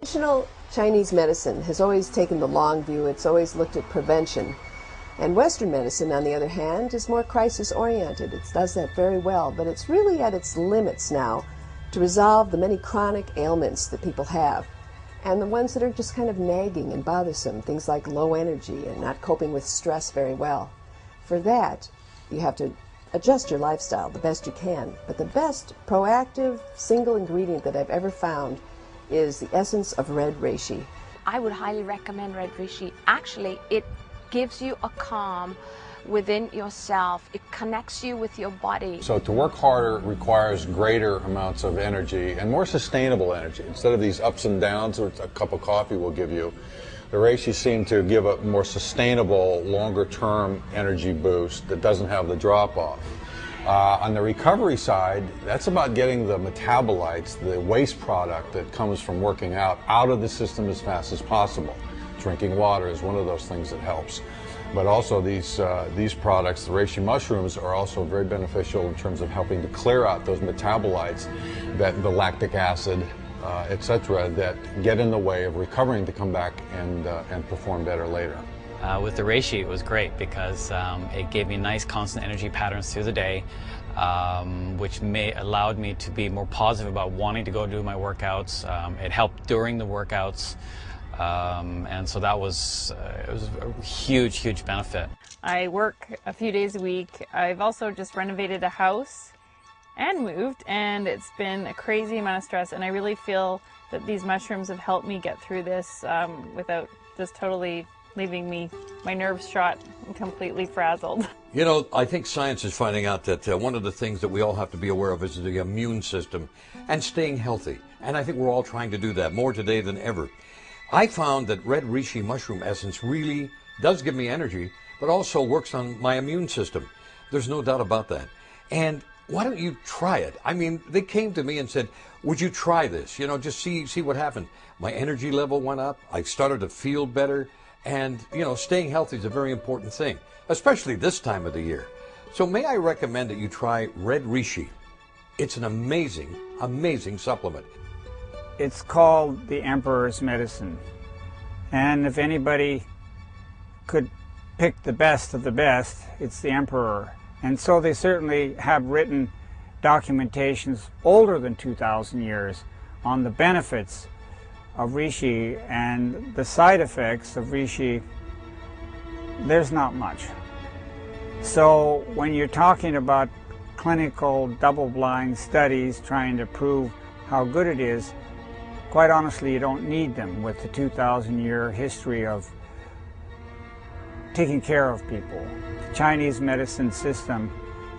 Traditional Chinese medicine has always taken the long view. It's always looked at prevention. And Western medicine, on the other hand, is more crisis-oriented. It does that very well, but it's really at its limits now to resolve the many chronic ailments that people have, and the ones that are just kind of nagging and bothersome, things like low energy and not coping with stress very well. For that, you have to adjust your lifestyle the best you can. But the best proactive single ingredient that I've ever found is the essence of red reishi. I would highly recommend red reishi. Actually, it gives you a calm within yourself. It connects you with your body. So to work harder requires greater amounts of energy and more sustainable energy. Instead of these ups and downs which a cup of coffee will give you, the reishi seem to give a more sustainable, longer-term energy boost that doesn't have the drop-off. On the recovery side, that's about getting the metabolites, the waste product that comes from working out of the system as fast as possible. Drinking water is one of those things that helps. But also these products, the reishi mushrooms, are also very beneficial in terms of helping to clear out those metabolites, that the lactic acid, etc., that get in the way of recovering to come back and perform better later. With the reishi, it was great because it gave me nice constant energy patterns through the day, which allowed me to be more positive about wanting to go do my workouts. It helped during the workouts, and so that was it was a huge benefit. I work a few days a week. I've also just renovated a house and moved, and it's been a crazy amount of stress, and I really feel that these mushrooms have helped me get through this without just totally leaving my nerves shot and completely frazzled. You know, I think science is finding out that one of the things that we all have to be aware of is the immune system and staying healthy. And I think we're all trying to do that more today than ever. I found that red reishi mushroom essence really does give me energy, but also works on my immune system. There's no doubt about that. And why don't you try it? I mean, they came to me and said, would you try this? You know, just see what happened. My energy level went up. I started to feel better. And, you know, staying healthy is a very important thing, especially this time of the year. So may I recommend that you try red reishi. It's an amazing supplement. It's called the Emperor's Medicine. And if anybody could pick the best of the best, it's the Emperor. And so they certainly have written documentations older than 2,000 years on the benefits of reishi, and the side effects of reishi, there's not much. So when you're talking about clinical double-blind studies trying to prove how good it is, quite honestly, you don't need them with the 2,000-year history of taking care of people. The Chinese medicine system,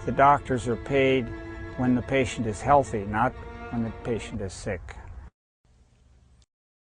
the doctors are paid when the patient is healthy, not when the patient is sick.